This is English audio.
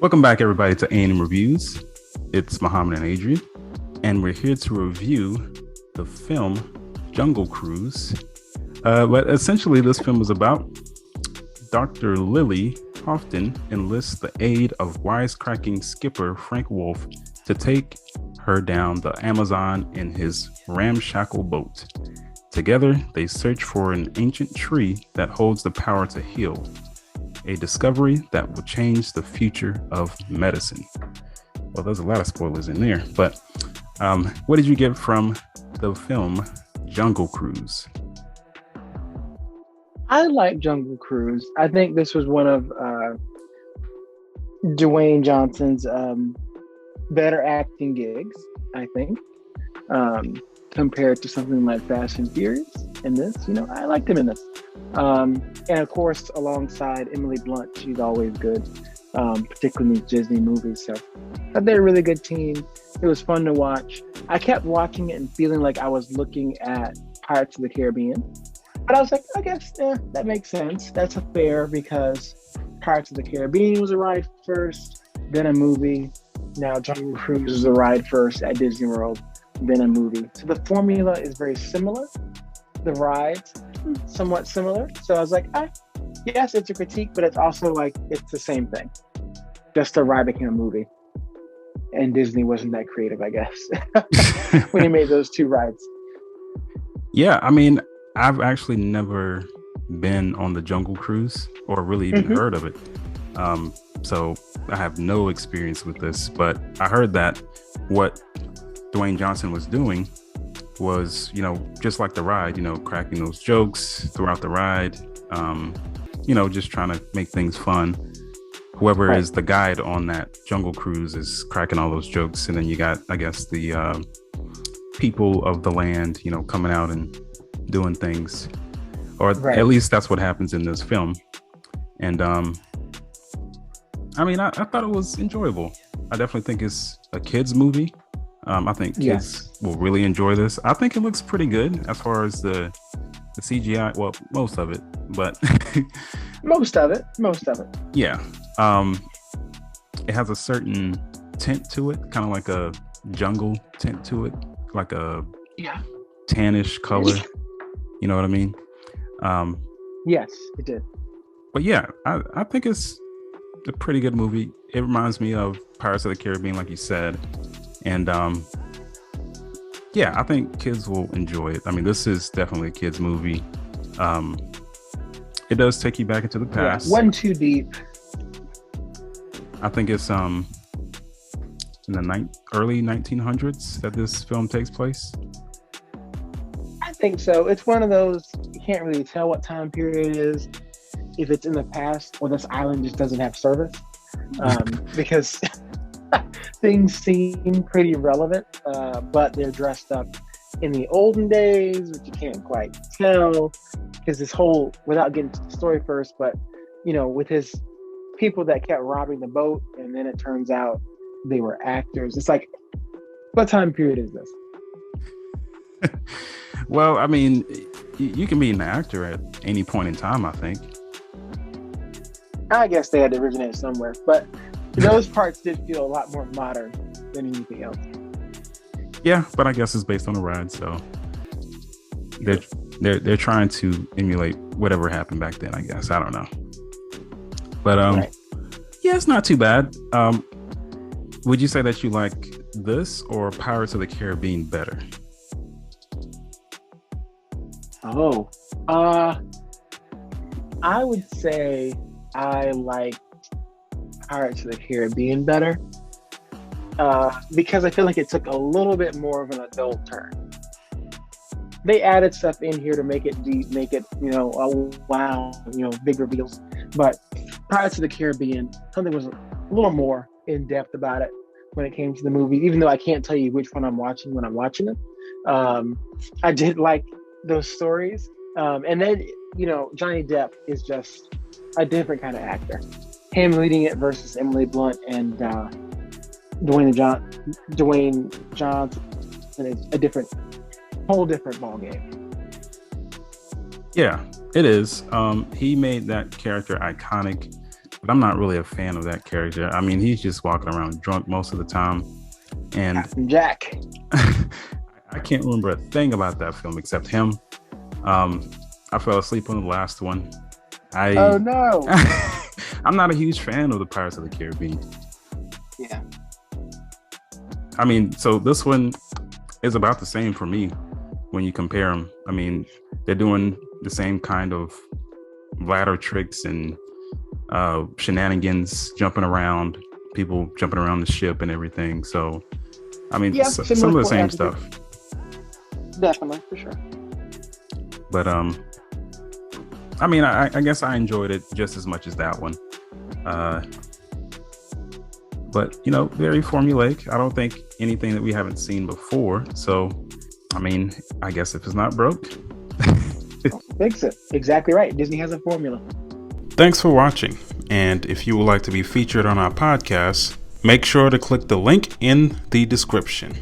Welcome back, everybody, to A&M Reviews. It's Muhammad and Adrian, and we're here to review the film Jungle Cruise. But essentially, this film is about Dr. Lily Houghton enlists the aid of wisecracking skipper Frank Wolf to take her down the Amazon in his ramshackle boat. Together, they search for an ancient tree that holds the power to heal, a discovery that will change the future of medicine. Well, there's a lot of spoilers in there, but what did you get from the film Jungle Cruise? I like Jungle Cruise. I think this was one of Dwayne Johnson's better acting gigs, I think, compared to something like Fast and Furious. In this, I liked him in this. And of course, alongside Emily Blunt, she's always good, particularly in these Disney movies. So they're a really good team. It was fun to watch. I kept watching it and feeling like I was looking at Pirates of the Caribbean. But I was like, I guess that makes sense. That's fair because Pirates of the Caribbean was a ride first, then a movie. Now Jungle Cruise is a ride first at Disney World, then a movie. So the formula is very similar. The rides, somewhat similar. So I was like, yes, it's a critique, but it's also like, it's the same thing. Just a ride became a movie. And Disney wasn't that creative, I guess, when he made those two rides. Yeah, I mean, I've actually never been on the Jungle Cruise or really even heard of it. So I have no experience with this, but I heard that what Dwayne Johnson was doing was, just like the ride, cracking those jokes throughout the ride, just trying to make things fun. Whoever is the guide on that Jungle Cruise is cracking all those jokes. And then you got, I guess, the people of the land, coming out and doing things, or at least that's what happens in this film. And I mean, I thought it was enjoyable. I definitely think it's a kids movie. I think kids will really enjoy this. I think it looks pretty good as far as the CGI. Well, most of it, but most of it. Yeah. It has a certain tint to it, kind of like a jungle tint to it, like a tannish color. You know what I mean? Yes, it did. But yeah, I think it's a pretty good movie. It reminds me of Pirates of the Caribbean, like you said. And I think kids will enjoy it. I mean, this is definitely a kids movie. It does take you back into the past. Yeah, one too deep. I think it's in the early 1900s that this film takes place. I think so. It's one of those, you can't really tell what time period it is, if it's in the past or this island just doesn't have service, because things seem pretty relevant, but they're dressed up in the olden days, which you can't quite tell, because this whole, without getting to the story first, but with his people that kept robbing the boat, and then it turns out they were actors. It's like, what time period is this? Well, I mean, you can be an actor at any point in time, I think. I guess they had to originate somewhere, but those parts did feel a lot more modern than anything else. Yeah, but I guess it's based on a ride, so they're trying to emulate whatever happened back then, I guess. I don't know. But yeah, it's not too bad. Would you say that you like this or Pirates of the Caribbean better? Oh, I would say I like Pirates of the Caribbean better, because I feel like it took a little bit more of an adult turn. They added stuff in here to make it deep, make it, big reveals. But Pirates of the Caribbean, something was a little more in depth about it when it came to the movie, even though I can't tell you which one I'm watching when I'm watching it. I did like those stories. And then, Johnny Depp is just a different kind of actor. Him leading it versus Emily Blunt and Dwayne Johnson is a whole different ball game. Yeah, it is. He made that character iconic but I'm not really a fan of that character. I mean, he's just walking around drunk most of the time, and Captain Jack. I can't remember a thing about that film except him. I fell asleep on the last one. Oh no! I'm not a huge fan of the Pirates of the Caribbean. Yeah. I mean, so this one is about the same for me when you compare them. I mean, they're doing the same kind of ladder tricks and shenanigans, jumping around, people jumping around the ship and everything. So, I mean, Yeah, some of the same stuff. Definitely, for sure. But I mean, I guess I enjoyed it just as much as that one. But you know, very formulaic. I don't think anything that we haven't seen before. So, I mean, I guess if it's not broke, fix it. Exactly right. Disney has a formula. Thanks for watching. And if you would like to be featured on our podcast, make sure to click the link in the description.